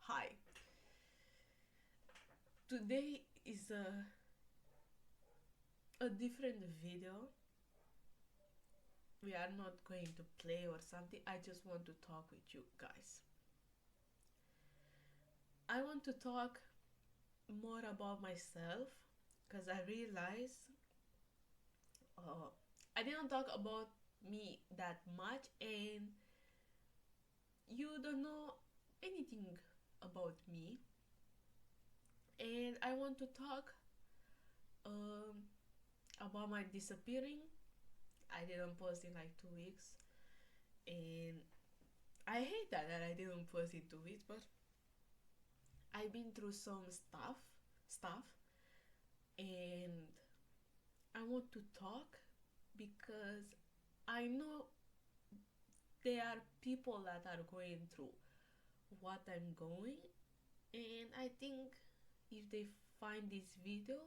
Hi. Today is a different video. We are not going to play or something. I just want to talk with you guys. I want to talk more about myself because I realize uh, I didn't talk about me that much and you don't know anything about me. And I want to talk um, about my disappearing. I didn't post in like 2 weeks, and I hate that I didn't post in 2 weeks, but I've been through some stuff, and I want to talk because I know there are people that are going through what I'm going, and I think if they find this video,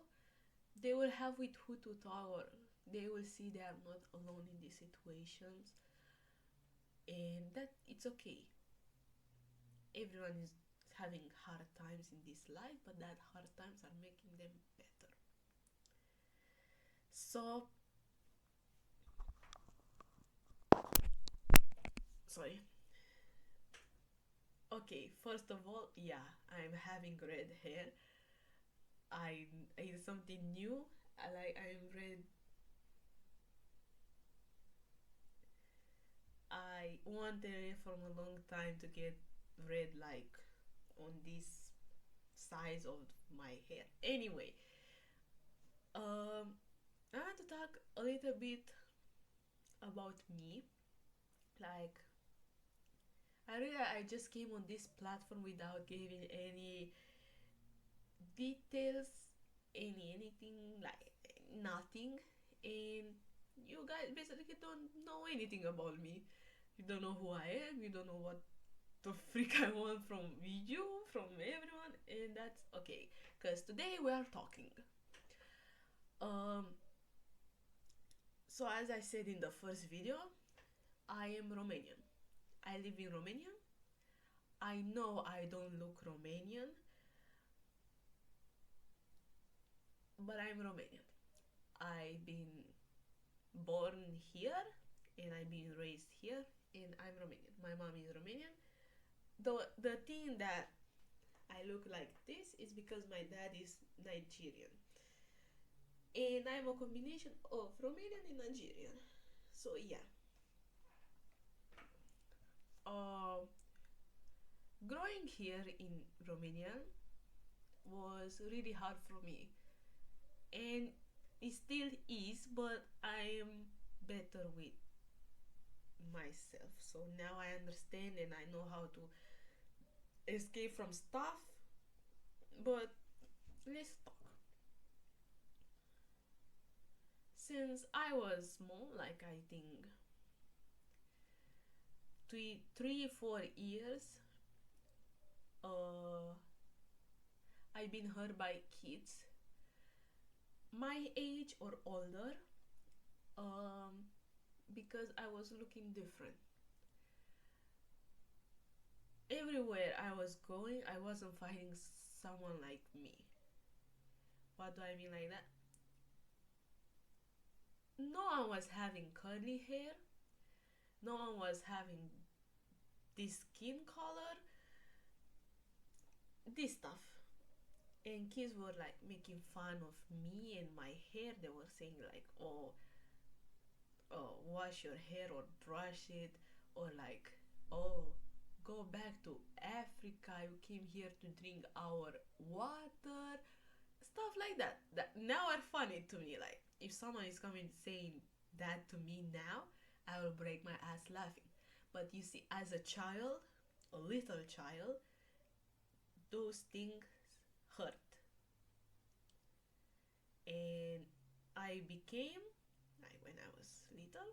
they will have with who to talk, or they will see they are not alone in these situations, and that it's okay. Everyone is having hard times in this life, but that hard times are making them better. So, sorry. Okay, first of all, yeah, I'm having red hair. I It's something new. I wanted from a long time to get red like on this size of my hair. Anyway, I want to talk a little bit about me. Like I just came on this platform without giving any details, anything like nothing, and you guys basically don't know anything about me. You don't know who I am. You don't know what the freak I want from you, from everyone, and that's okay. Cause today we are talking. Um. So as I said in the first video, I am Romanian. I live in Romania. I know I don't look Romanian, but I'm Romanian. I've been born here and I've been raised here and I'm Romanian. My mom is Romanian. The thing that I look like this is because my dad is Nigerian. And I'm a combination of Romanian and Nigerian. So yeah. Uh, Growing here in Romania was really hard for me. And it still is, but I am better with myself. So now I understand and I know how to escape from stuff. But let's talk. Since I was small, like I think 3, 4 years, uh, I've been hurt by kids my age or older, um, because I was looking different. Everywhere I was going, I wasn't finding someone like me. What do I mean like that? No one was having curly hair, no one was having this skin color, this stuff. And kids were like making fun of me and my hair. They were saying like, oh, wash your hair or brush it, or like, oh, go back to Africa. You came here to drink our water. Stuff like that. That now are funny to me. Like if someone is coming saying that to me now, I will break my ass laughing. But you see, as a child, a little child, those things hurt. And I became, like when I was little,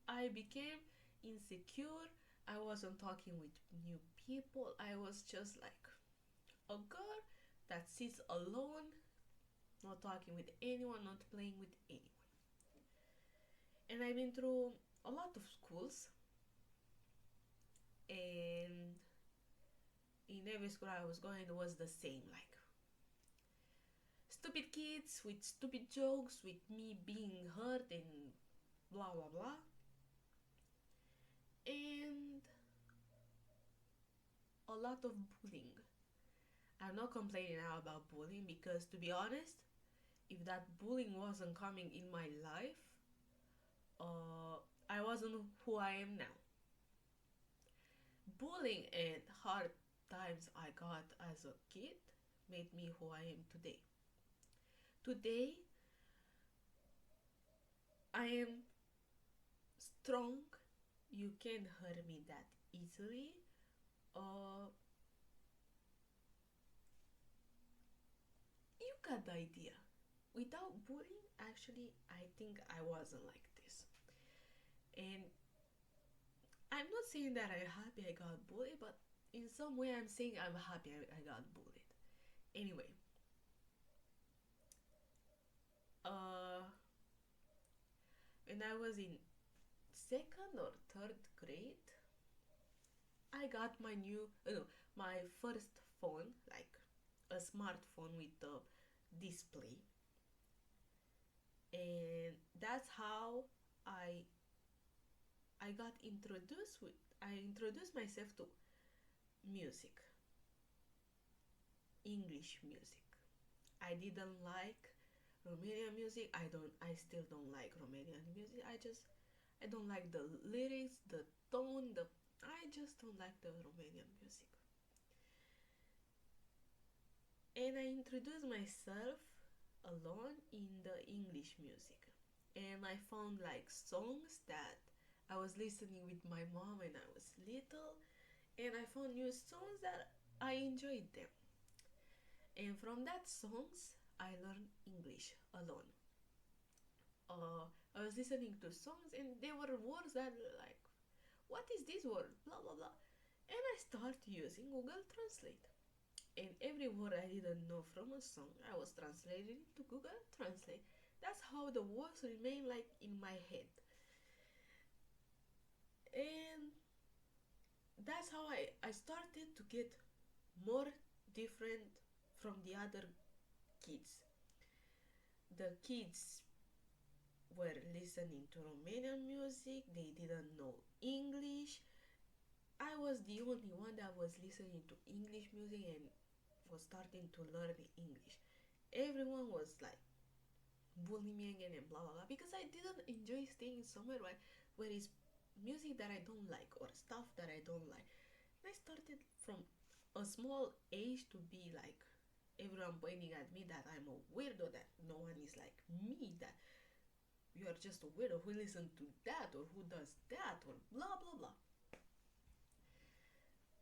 I became insecure. I wasn't talking with new people. I was just like a girl that sits alone, not talking with anyone, not playing with anyone. And I've been through a lot of schools. And in every school I was going, it was the same, like stupid kids with stupid jokes, with me being hurt and blah blah blah. And a lot of bullying. I'm not complaining now about bullying because, to be honest, if that bullying wasn't coming in my life, uh, I wasn't who I am now. Bullying and hard times I got as a kid made me who I am today. Today, I am strong. You can't hurt me that easily. Uh, you got the idea. Without bullying, actually, I think I wasn't like this. And I'm not saying that I'm happy I got bullied, but in some way, I'm saying I'm happy I got bullied. Anyway, uh, when I was in second or third grade, I got my new, no, my first phone, like a smartphone with a display, and that's how I I got introduced with I introduced myself to music, English music. I didn't like Romanian music. I still don't like Romanian music. I don't like the lyrics, the tone, the I just don't like the Romanian music. And I introduced myself alone in the English music. And I found like songs that I was listening with my mom when I was little, and I found new songs that I enjoyed them. And from that songs, I learned English alone. I was listening to songs, and there were words that were like, what is this word? Blah blah blah. And I started using Google Translate. And every word I didn't know from a song, I was translating to Google Translate. That's how the words remain like in my head. And that's how I started to get more different from the other kids. The kids were listening to Romanian music, they didn't know English. I was the only one that was listening to English music and was starting to learn English. Everyone was like bullying me again and blah blah blah because I didn't enjoy staying somewhere where it's music that I don't like or stuff that I don't like. And I started from a small age to be like everyone pointing at me that I'm a weirdo, that no one is like me, that you are just a weirdo who listens to that or who does that or blah blah blah.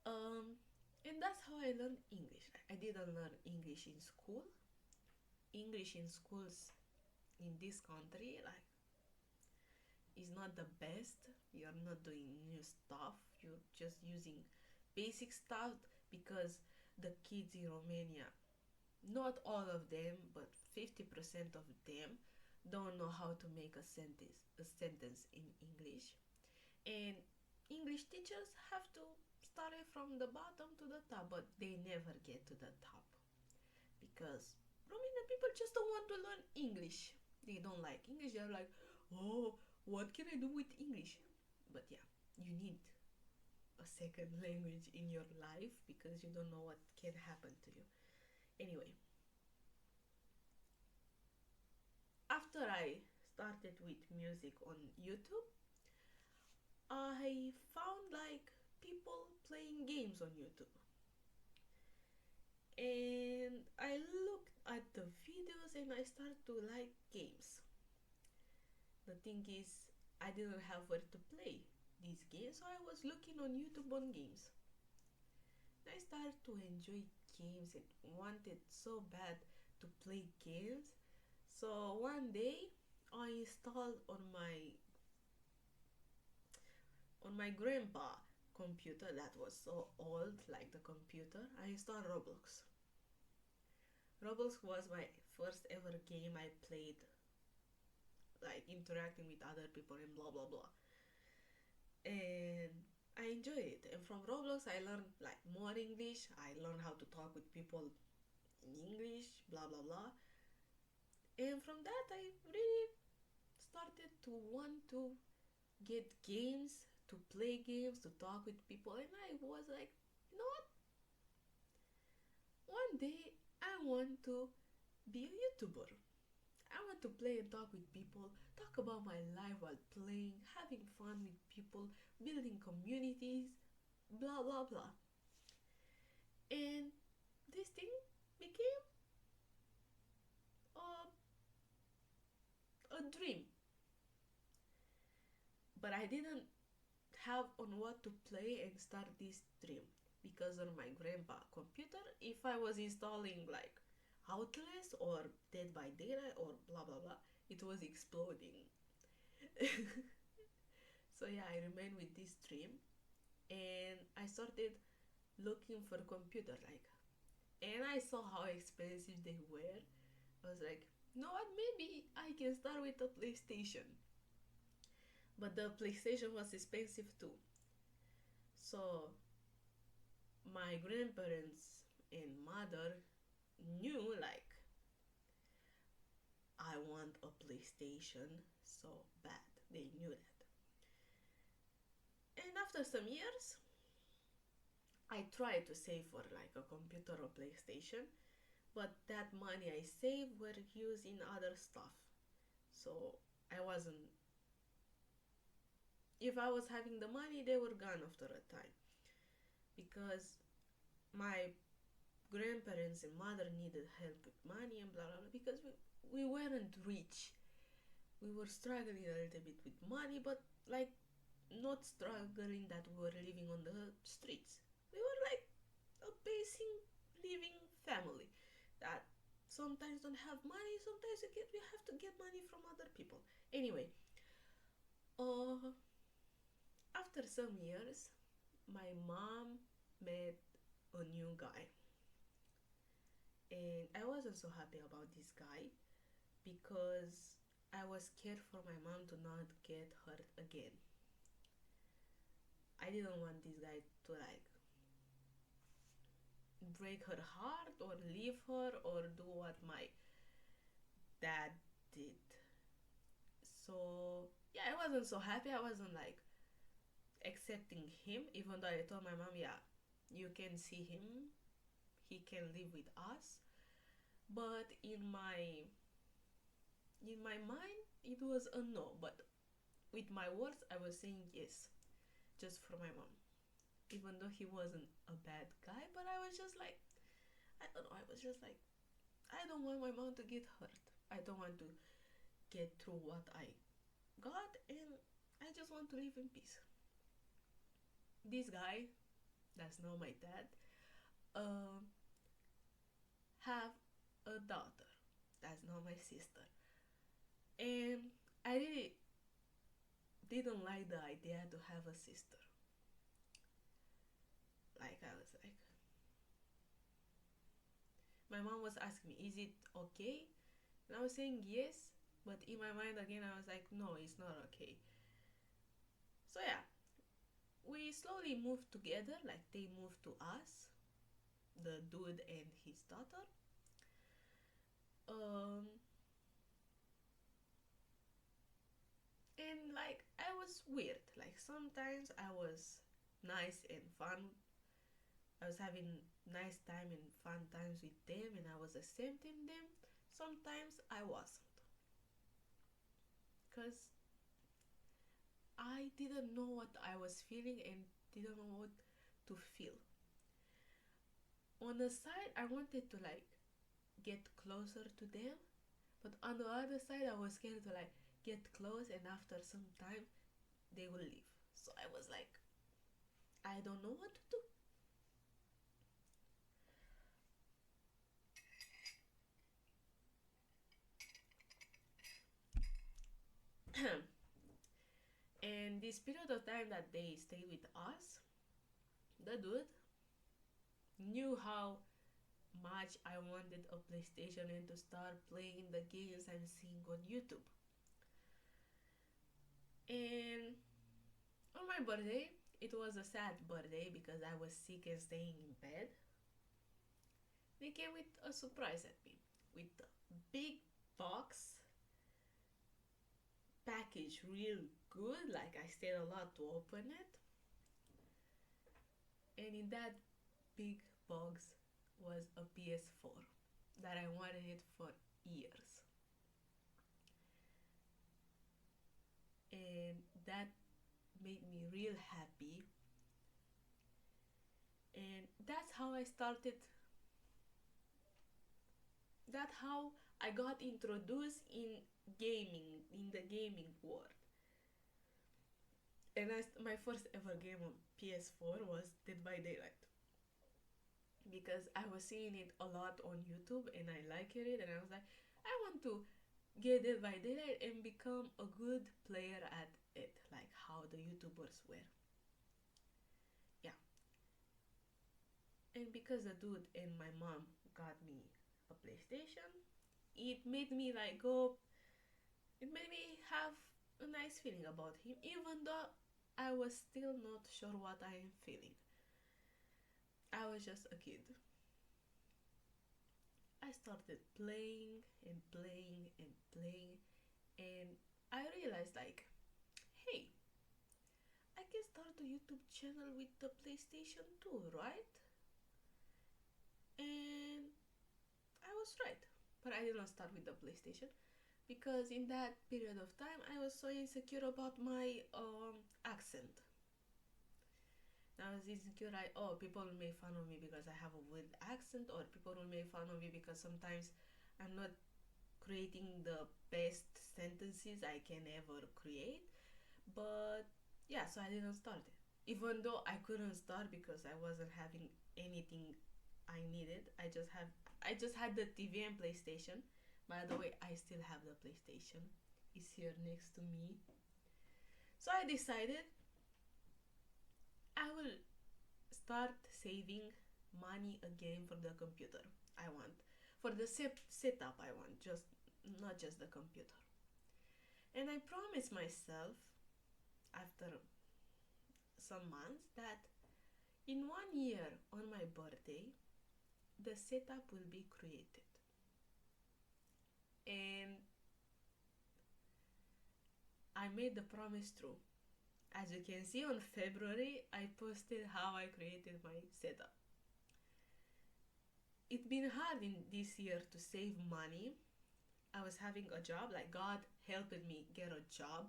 Um, and that's how I learned English. I didn't learn English in school. English in schools in this country like is not the best. You're not doing new stuff. You're just using basic stuff because the kids in Romania, not all of them, but 50% of them don't know how to make a sentence in English. And English teachers have to start it from the bottom to the top, but they never get to the top because Romanian people just don't want to learn English. They don't like English. They're like, oh, what can I do with English? But yeah, you need a second language in your life because you don't know what can happen to you. Anyway, after I started with music on YouTube, I found like people playing games on YouTube. And I looked at the videos and I started to like games. The thing is, I didn't have where to play these games, so I was looking on YouTube on games. I started to enjoy games and wanted so bad to play games. So one day I installed on my grandpa computer that was so old, like the computer, I installed Roblox. Roblox was my first ever game I played, like interacting with other people and blah blah blah. And I enjoyed it. And from Roblox, I learned like more English. I learned how to talk with people in English, blah blah blah. And from that, I really started to want to get games, to play games, to talk with people. And I was like, you know what? One day I want to be a YouTuber. I want to play and talk with people, talk about my life while playing, having fun with people, building communities, blah blah blah. And this thing became a dream. But I didn't have on what to play and start this dream because on my grandpa computer, if I was installing like Outlast or Dead by Daylight or blah blah blah, it was exploding. So yeah, I remained with this dream and I started looking for a computer like, and I saw how expensive they were. I was like, you know what, maybe I can start with a PlayStation. But the PlayStation was expensive too. So my grandparents and mother knew like I want a PlayStation so bad. They knew that. And after some years, I tried to save for like a computer or PlayStation, but that money I saved were used in other stuff. So I wasn't, if I was having the money, they were gone after a time because my grandparents and mother needed help with money and blah blah blah because we weren't rich. We were struggling a little bit with money, but like not struggling that we were living on the streets. We were like a basic living family that sometimes don't have money, sometimes we have to get money from other people. Anyway, uh, after some years, my mom met a new guy, and I wasn't so happy about this guy because I was scared for my mom to not get hurt again. I didn't want this guy to like break her heart or leave her or do what my dad did. So yeah, I wasn't so happy. I wasn't like accepting him, even though I told my mom, yeah, you can see him, he can live with us. But in my mind, it was a no. But with my words, I was saying yes, just for my mom. Even though he wasn't a bad guy, but I was just like, I don't know. I was just like, I don't want my mom to get hurt. I don't want to get through what I got, and I just want to live in peace. This guy, that's not my dad, uh, have a daughter. That's not my sister. And I really didn't like the idea to have a sister. Like, I was like, my mom was asking me, is it okay? And I was saying yes, but in my mind again, I was like, no, it's not okay. So yeah, we slowly moved together, like they moved to us, the dude and his daughter. Um, and like I was weird. Like sometimes I was nice and fun. I was having nice time and fun times with them, and I was accepting them. Sometimes I wasn't, cause I didn't know what I was feeling and didn't know what to feel. On the side, I wanted to like get closer to them, but on the other side, I was scared to like get close, and after some time, they will leave. So I was like, I don't know what to do. And this period of time that they stayed with us, the dude knew how much I wanted a PlayStation and to start playing the games I'm seeing on YouTube. And on my birthday, it was a sad birthday because I was sick and staying in bed. They came with a surprise at me with a big box package, real good. Like I stayed a lot to open it, and in that big box was a PS4 that I wanted it for years, and that made me real happy. And that's how I started. That's how I got introduced in gaming, in the gaming world. And my first ever game on PS4 was Dead by Daylight because I was seeing it a lot on YouTube and I liked it, and I was like, I want to get Dead by Daylight and become a good player at it, like how the YouTubers were. Yeah, and because the dude and my mom got me a PlayStation, it made me like go. It made me have a nice feeling about him, even though I was still not sure what I am feeling. I was just a kid. I started playing and playing and playing, and I realized, like, hey, I can start a YouTube channel with the PlayStation 2, right? And I was right. But I didn't start with the PlayStation because in that period of time I was so insecure about my accent. I was insecure. People will make fun of me because I have a weird accent, or people will make fun of me because sometimes I'm not creating the best sentences I can ever create. But yeah, so I didn't start it. Even though I couldn't start because I wasn't having anything I needed. I just had the TV and PlayStation. By the way, I still have the PlayStation. It's here next to me. So I decided I will start saving money again for the computer I want. For the setup I want, just not just the computer. And I promised myself after some months that in 1 year on my birthday, the setup will be created. And I made the promise true. As you can see, on February, I posted how I created my setup. It's been hard in this year to save money. I was having a job, like God helped me get a job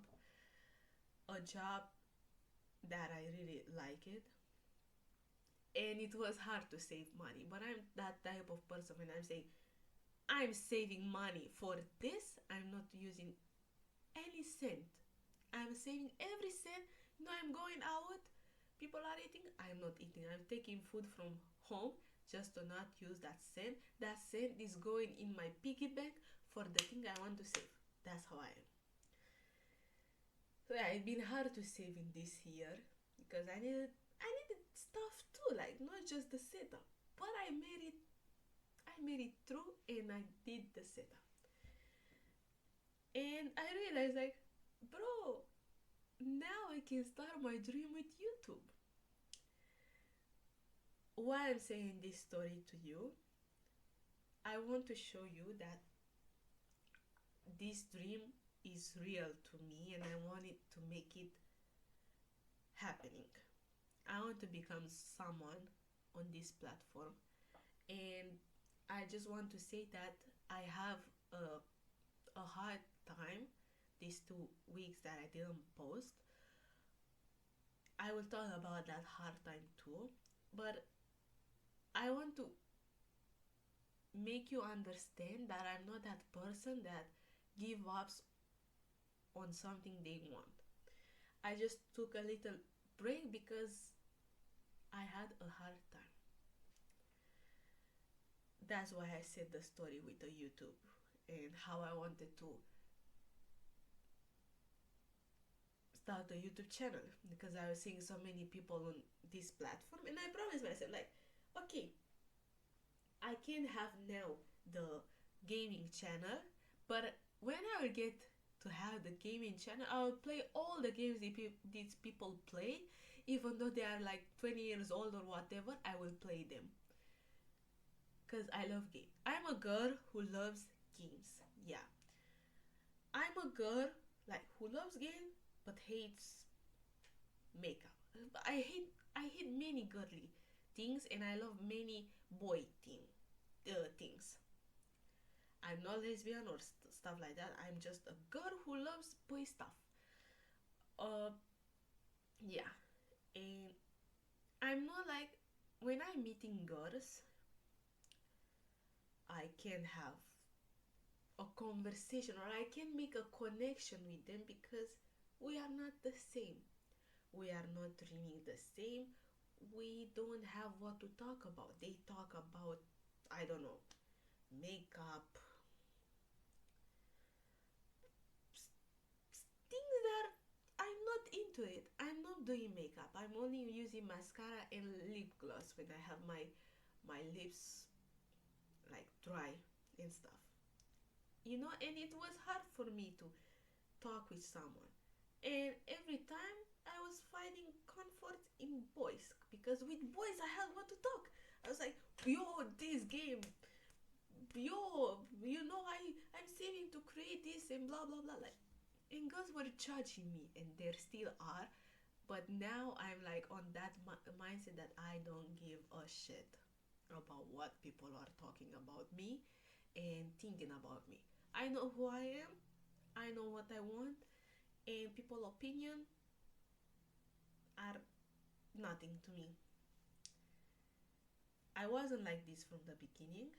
that I really like it. And it was hard to save money, but I'm that type of person when I'm saying I'm saving money for this, I'm not using any cent. I'm saving every cent. No, I'm going out. People are eating. I'm not eating. I'm taking food from home just to not use that cent. That cent is going in my piggy bank for the thing I want to save. That's how I am. So yeah, it's been hard to save in this year because I needed stuff too, like not just the setup. But I made it through and I did the setup. And I realized, like, bro, now I can start my dream with YouTube. Why I'm saying this story to you, I want to show you that this dream is real to me and I want it to make it happening. I want to become someone on this platform, and I just want to say that I have a hard time these 2 weeks that I didn't post. I will talk about that hard time too, but I want to make you understand that I'm not that person that give ups on something they want. I just took a little break because I had a hard time. That's why I said the story with the YouTube and how I wanted to start a YouTube channel because I was seeing so many people on this platform, and I promised myself, like, okay, I can have now the gaming channel, but when I will get to have the gaming channel, I will play all the games these people play, even though they are like 20 years old or whatever, I will play them because I love game. I'm a girl who loves games. Yeah, I'm a girl like who loves game but hates makeup. I hate many girly things and I love many things. I'm not lesbian or stuff like that. I'm just a girl who loves boy stuff. Uh, yeah, and I'm not like when I'm meeting girls, I can have a conversation or I can make a connection with them because we are not the same. We are not dreaming the same. We don't have what to talk about. They talk about, I don't know, makeup, things that I'm not into it. I'm not doing makeup. I'm only using mascara and lip gloss when I have my lips like dry and stuff. And it was hard for me to talk with someone. And every time I was finding comfort in boys because with boys I had what to talk. I was like, yo, this game, yo, I'm saving to create this and blah blah blah. Like, and girls were judging me, and there still are. But now I'm like on that mindset that I don't give a shit about what people are talking about me and thinking about me. I know who I am. I know what I want, and people' opinion are nothing to me. I wasn't like this from the beginning,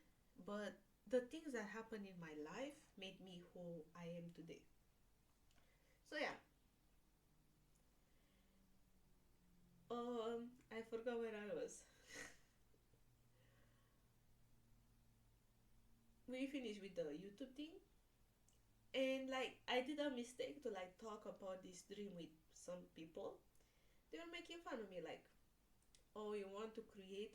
but the things that happened in my life made me who I am today. So yeah, I forgot where I was. We finished with the YouTube thing, and like I did a mistake to like talk about this dream with some people. They were making fun of me, like, oh, you want to create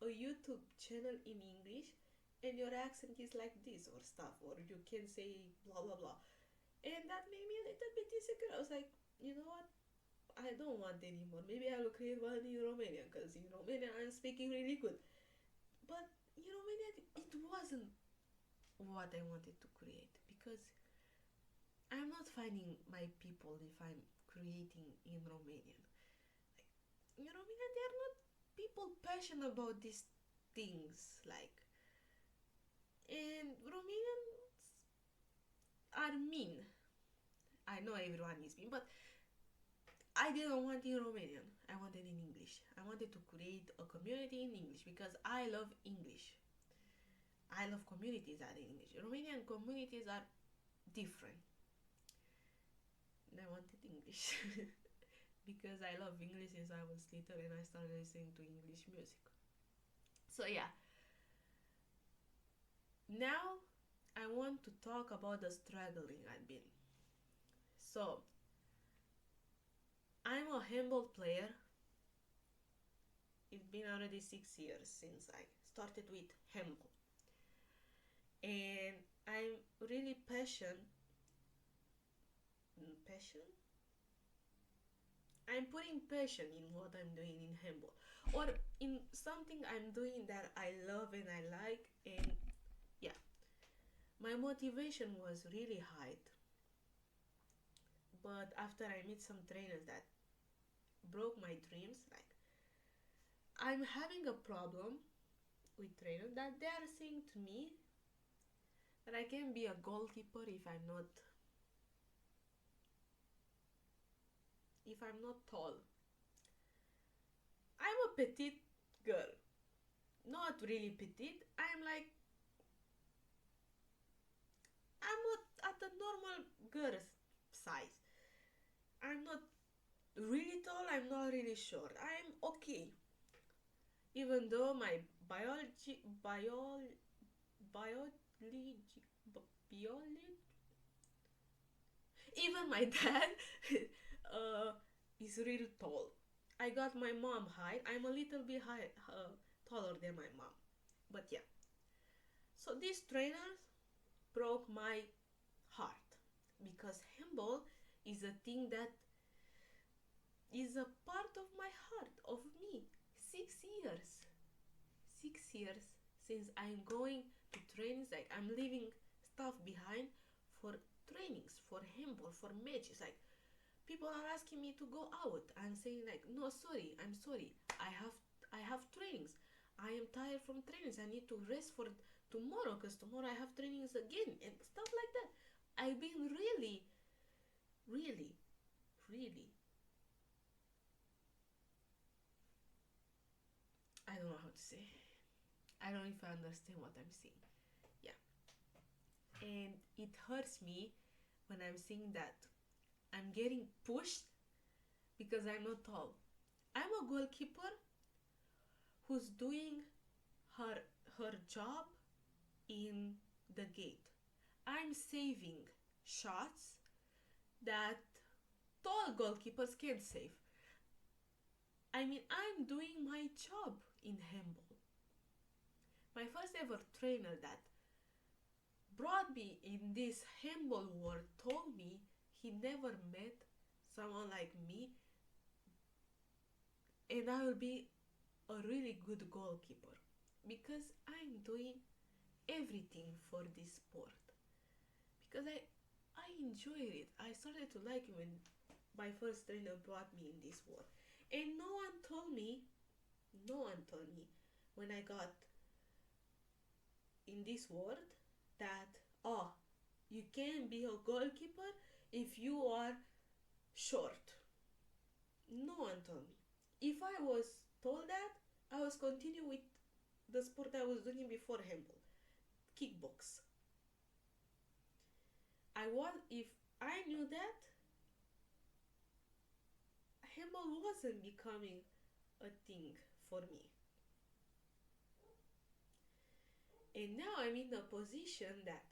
a YouTube channel in English and your accent is like this or stuff, or you can say blah blah blah. And that made me a little bit insecure. I was like, you know what? I don't want anymore. Maybe I will create one in Romanian because in Romanian I'm speaking really good. But in Romanian it wasn't what I wanted to create because I'm not finding my people if I'm creating in Romanian. In Romanian, they are not people passionate about these things. Like, and Romanians are mean. I know everyone is mean, but I didn't want in Romanian. I wanted in English. I wanted to create a community in English because I love English. I love communities that are in English. Romanian communities are different. And I wanted English because I love English since I was little and I started listening to English music. So yeah, now I want to talk about the struggling I've been. So I'm a handball player. It's been already 6 years since I started with handball, and I'm really passion. I'm putting passion in what I'm doing in handball, or in something I'm doing that I love and I like, and yeah, my motivation was really high. But after I meet some trainers that broke my dreams, like I'm having a problem with trainers that they are saying to me that I can be a goalkeeper if I'm not tall. I'm a petite girl, not really petite. I'm not at the normal girl's size. I'm not really tall. I'm not really short. I'm okay, even though my biology biology biology even my dad uh, is really tall. I got my mom height. I'm a little bit taller than my mom. But yeah. So these trainers broke my heart because handball is a thing that is a part of my heart, of me. 6 years. 6 years since I'm going to trainings, like I'm leaving stuff behind for trainings, for handball, for matches. Like people are asking me to go out. I'm saying like, no, sorry, I'm sorry. I have trainings. I am tired from trainings. I need to rest for tomorrow because tomorrow I have trainings again and stuff like that. I've been really, really, really. I don't know how to say. I don't know if I understand what I'm saying. Yeah, and it hurts me when I'm seeing that I'm getting pushed because I'm not tall. I'm a goalkeeper who's doing her her job in the gate. I'm saving shots that tall goalkeepers can't save. I mean, I'm doing my job in handball. My first ever trainer that brought me in this handball world told me he never met someone like me and I will be a really good goalkeeper because I'm doing everything for this sport because I enjoy it. I started to like it when my first trainer brought me in this world. And no one told me when I got in this world that, oh, you can be a goalkeeper if you are short. No one told me. If I was told that, I was continue with the sport I was doing before handball, kickbox. I was if I knew that handball wasn't becoming a thing for me. And now I'm in a position that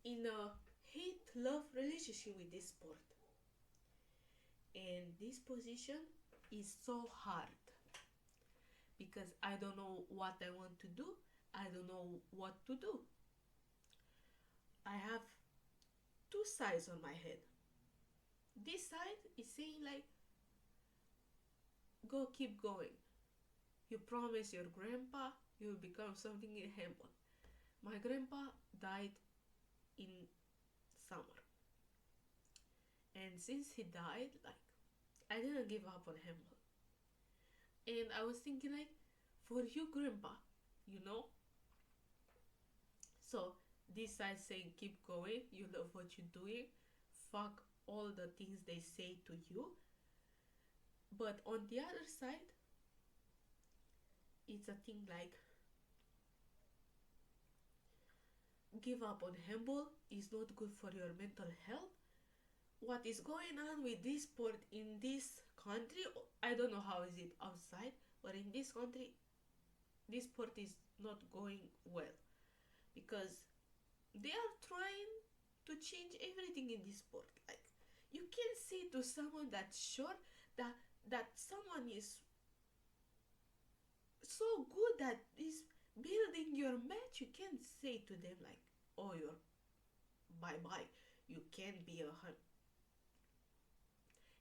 in a hate love relationship with this sport. And this position is so hard because I don't know what I want to do. I don't know what to do. I have two sides on my head. This side is saying like, go, keep going. You promise your grandpa you will become something in handball. My grandpa died in summer. And since he died, like I didn't give up on handball. And I was thinking like, for you grandpa, you know? So this side saying keep going, you love what you're doing, fuck all the things they say to you. But on the other side, it's a thing like give up on handball is not good for your mental health. What is going on with this sport in this country? I don't know how is it outside, but in this country, this sport is not going well because they are trying to change everything in this sport. Like you can say to someone that's short that someone is so good that is building your match. You can't say to them like, oh, you're bye bye. You can't be a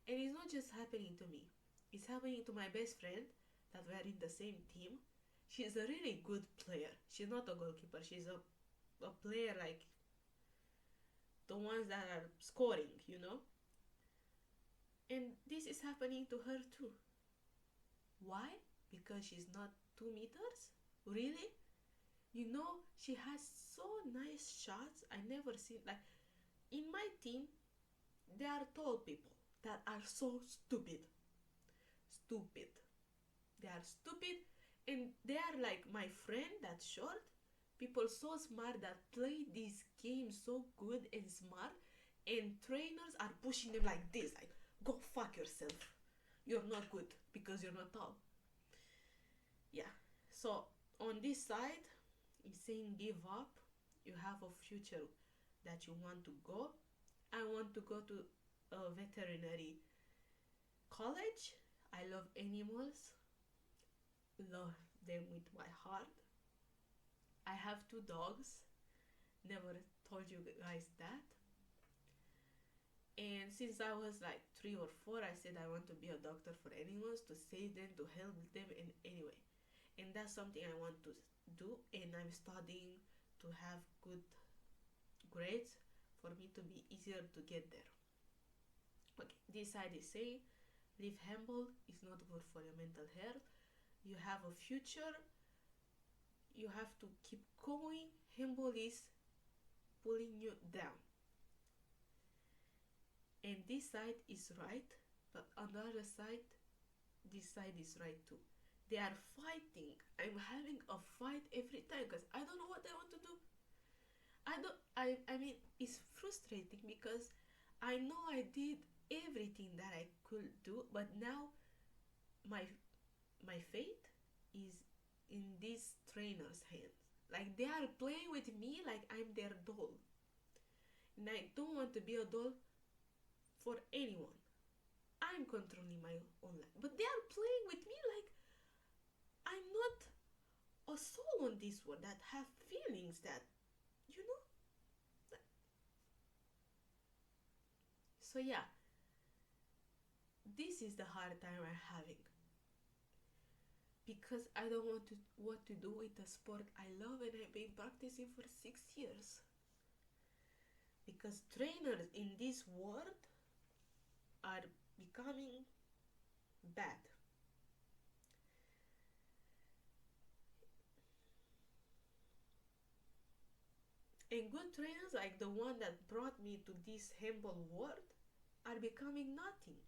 and it's not just happening to me. It's happening to my best friend that we're in the same team. She's a really good player. She's not a goalkeeper. She's a player like the ones that are scoring, you know? And this is happening to her too. Why? Because she's not 2 meters? Really? You know, she has so nice shots. I never seen like in my team there are tall people that are so stupid. Stupid. They are stupid and they are like my friend that's short. People so smart that play this game so good and smart and trainers are pushing them like this, like go fuck yourself. You're not good because you're not tall. Yeah. So on this side, it's saying give up. You have a future that you want to go. I want to go to a veterinary college. I love animals, love them with my heart. I have two dogs. Never told you guys that. And since I was like 3 or 4, I said I want to be a doctor for animals, to save them, to help them in any way. And that's something I want to do. And I'm studying to have good grades for me to be easier to get there. Okay, this side is saying live humble is not good for your mental health. You have a future. You have to keep going. Humble is pulling you down. And this side is right, but on the other side, this side is right too. They are fighting. I'm having a fight every time because I don't know what I want to do. I don't. I mean, it's frustrating because I know I did everything that I could do, but now my my fate is in these trainers' hands. Like they are playing with me like I'm their doll, and I don't want to be a doll for anyone. I'm controlling my own life, but they are playing with me like I'm not a soul on this world that have feelings that you know. So yeah, this is the hard time I'm having because I don't want to what to do with the sport I love and I've been practicing for 6 years. Because trainers in this world are becoming bad. And good trainers like the one that brought me to this humble world are becoming nothing.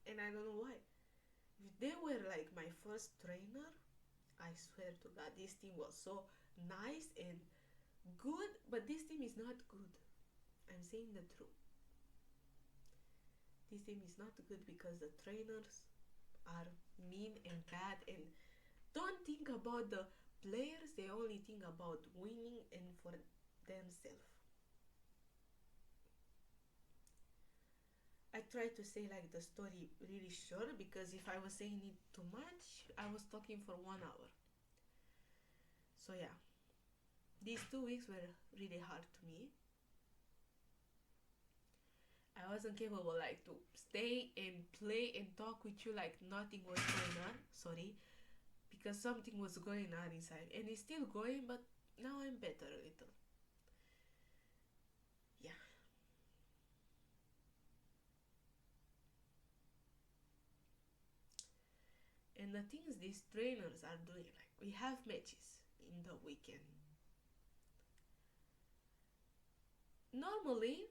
And I don't know why. If they were like my first trainer, I swear to God, this team was so nice and good, but this team is not good. I'm saying the truth. This team is not good because the trainers are mean and bad and don't think about the players, they only think about winning and for themselves. I try to say like the story really short because if I was saying it too much, I was talking for 1 hour. So yeah, these 2 weeks were really hard to me. I wasn't capable like to stay and play and talk with you like nothing was going on. Sorry, because something was going on inside and it's still going, but now I'm better a little. Yeah. And the things these trainers are doing, like we have matches in the weekend. Normally,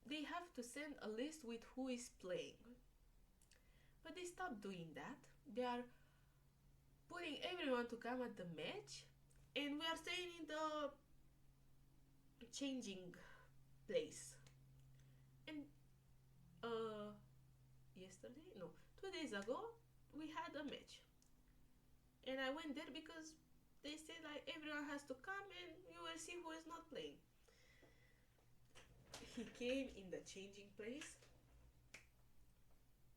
they have to send a list with who is playing, but they stopped doing that. They are putting everyone to come at the match, and we are staying in the changing place. And uh, yesterday, no, 2 days ago, we had a match, and I went there because they said like everyone has to come and you will see who is not playing. He came in the changing place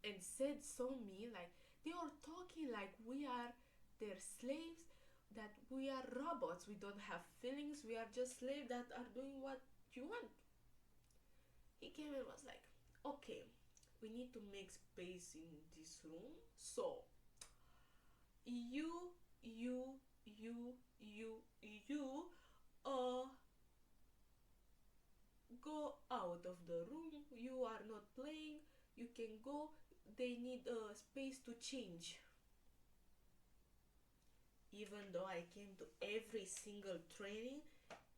and said so mean, like they are talking like we are their slaves, that we are robots, we don't have feelings, we are just slaves that are doing what you want. He came and was like, okay, we need to make space in this room, so you you you you uh go out of the room, you are not playing, you can go, they need a space to change. Even though I came to every single training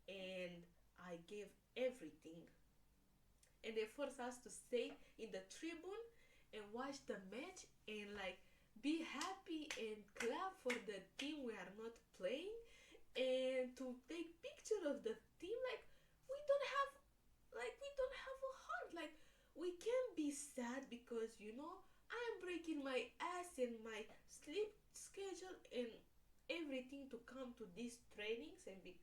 and I gave everything, and they forced us to stay in the tribune and watch the match and like be happy and clap for the team we are not playing and to take picture of the team, like we don't have, like we don't have a heart, like we can be sad because I'm breaking my ass and my sleep schedule and everything to come to these trainings and be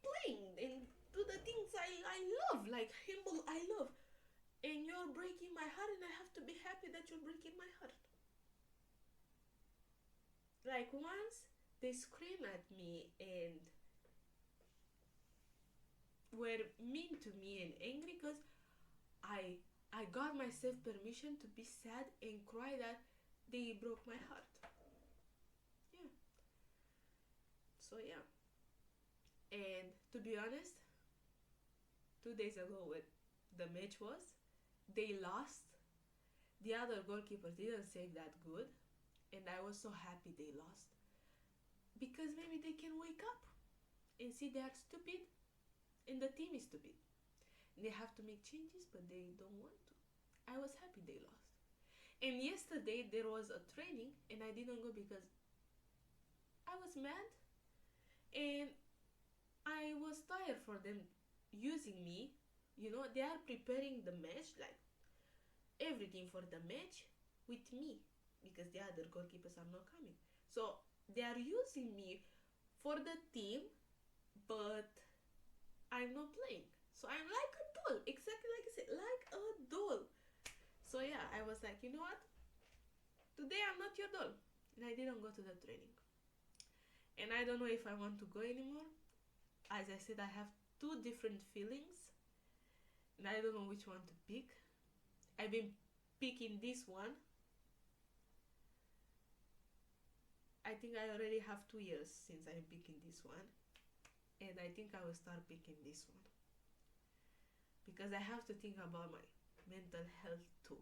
playing and do the things I love, like humble I love, and you're breaking my heart and I have to be happy that you're breaking my heart. Like once they scream at me and were mean to me and angry because I I got myself permission to be sad and cry that they broke my heart. Yeah. So yeah. And to be honest, 2 days ago when the match was, they lost. The other goalkeeper didn't save that good, and I was so happy they lost because maybe they can wake up and see they are stupid and the team is stupid. They have to make changes, but they don't want to. I was happy they lost. And yesterday there was a training, and I didn't go because I was mad and I was tired for them using me. You know, they are preparing the match, like everything for the match with me because the other goalkeepers are not coming. So they are using me for the team, but I'm not playing. So I'm like a doll, exactly like I said, like a doll. So yeah, I was like, you know what? Today I'm not your doll. And I didn't go to the training. And I don't know if I want to go anymore. As I said, I have two different feelings. And I don't know which one to pick. I've been picking this one. I think I already have 2 years since I'm picking this one. And I think I will start picking this one. Because I have to think about my mental health too.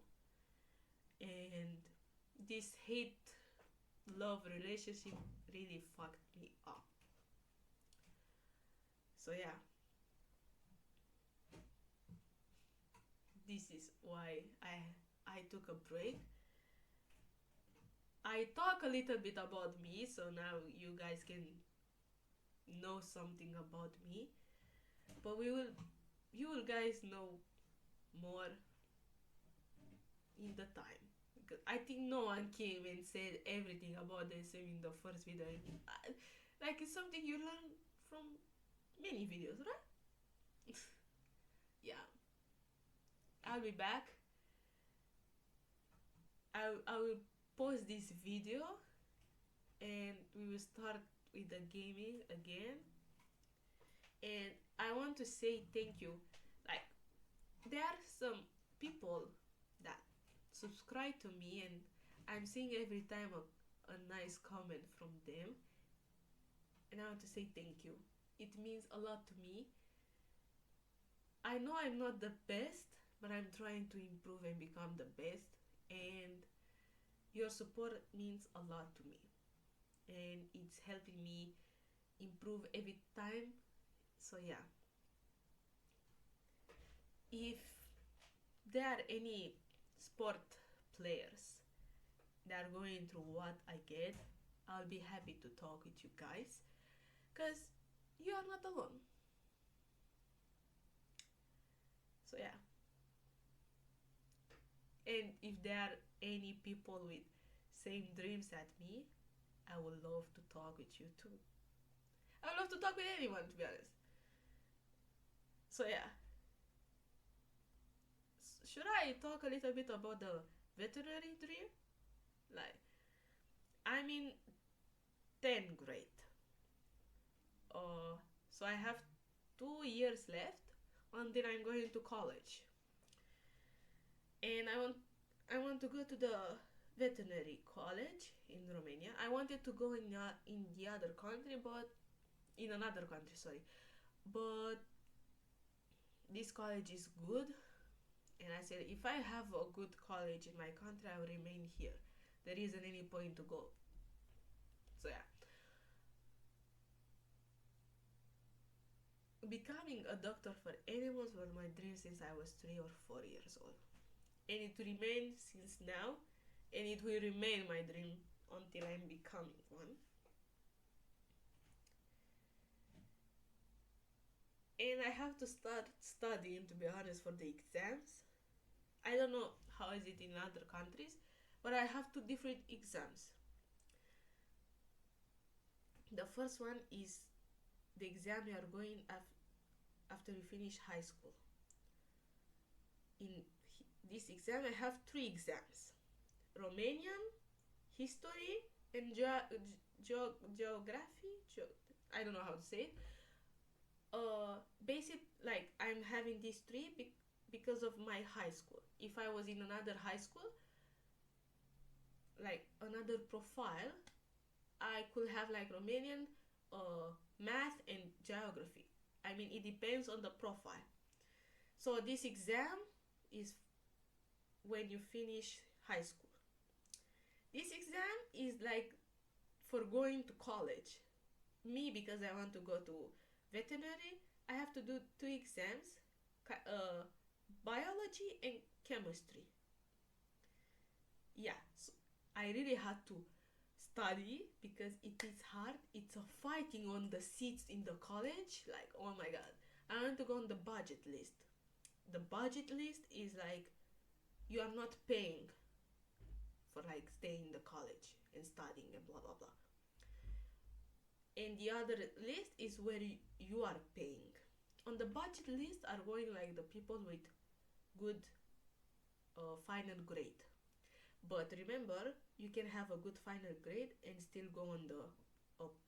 And this hate love relationship really fucked me up. So yeah, this is why I took a break. I talk a little bit about me, so now you guys can know something about me. But you will guys know more in the time. Because I think no one came and said everything about the same in the first video. Like it's something you learn from many videos, right? Yeah. I'll be back. I will post this video and we will start with the gaming again. And I want to say thank you. Like there are some people that subscribe to me and I'm seeing every time a nice comment from them, and I want to say thank you. It means a lot to me. I know I'm not the best, but I'm trying to improve and become the best, and your support means a lot to me, and it's helping me improve every time. So yeah, if there are any sport players that are going through what I get, I'll be happy to talk with you guys because you are not alone. So yeah, and if there are any people with same dreams at me, I would love to talk with you too. I would love to talk with anyone, to be honest. So yeah, should I talk a little bit about the veterinary dream? Like, I'm in 10th grade. Uh, so I have 2 years left until I'm going to college, and I want to go to the veterinary college in Romania. I wanted to go in the other country, but in another country, sorry. But this college is good, and I said if I have a good college in my country, I will remain here. There isn't any point to go. So yeah, becoming a doctor for animals was my dream since I was 3 or 4 years old, and it remains since now, and it will remain my dream until I'm becoming one. And I have to start studying, to be honest, for the exams. I don't know how is it in other countries, but I have two different exams. The first one is the exam you are going after you finish high school. In this exam, I have three exams: Romanian, history, and geography. I don't know how to say it. basic, like I'm having these three because of my high school. If I was in another high school, like another profile, I could have like Romanian, math, and geography. I mean, it depends on the profile. So this exam is when you finish high school. This exam is like for going to college. Me, because I want to go to veterinary, I have to do two exams, biology and chemistry. Yeah, so I really had to study because it is hard. It's a fighting on the seats in the college. Like, oh my god, I want to go on the budget list. The budget list is like you are not paying for like staying in the college and studying and blah blah blah. And the other list is where you are paying. On the budget list are going like the people with good, final grade. But remember, you can have a good final grade and still go on the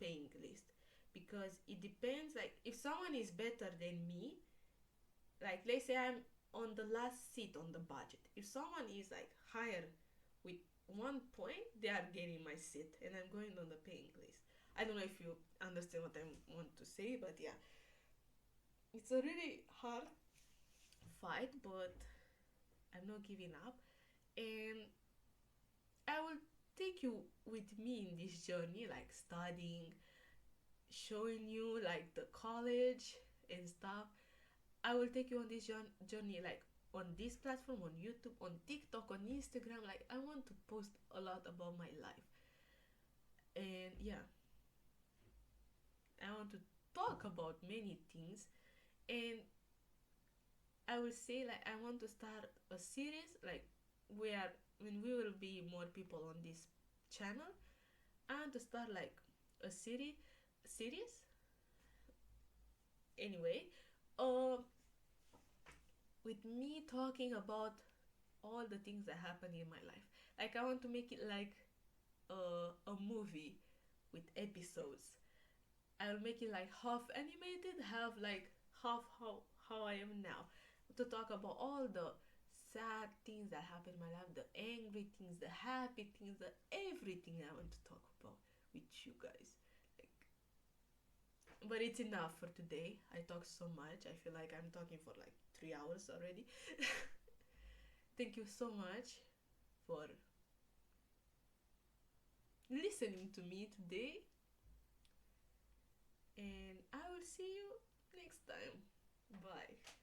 paying list, because it depends. Like if someone is better than me, like let's say I'm on the last seat on the budget. If someone is like higher with 1 point, they are getting my seat, and I'm going on the paying list. I don't know if you understand what I want to say, but yeah, it's a really hard fight, but I'm not giving up, and I will take you with me in this journey, like studying, showing you like the college and stuff. I will take you on this journey, like on this platform, on YouTube, on TikTok, on Instagram. Like I want to post a lot about my life, and yeah, I want to talk about many things, and I will say like I want to start a series, like where when we will be more people on this channel. I want to start like a series. Anyway, uh, with me talking about all the things that happen in my life. Like I want to make it like a movie with episodes. I'll make it like half animated, half like half how I am now. To talk about all the sad things that happen in my life, the angry things, the happy things, the everything I want to talk about with you guys. Like, but it's enough for today. I talked so much. I feel like I'm talking for like 3 hours already. Thank you so much for listening to me today, and I will see you next time. Bye.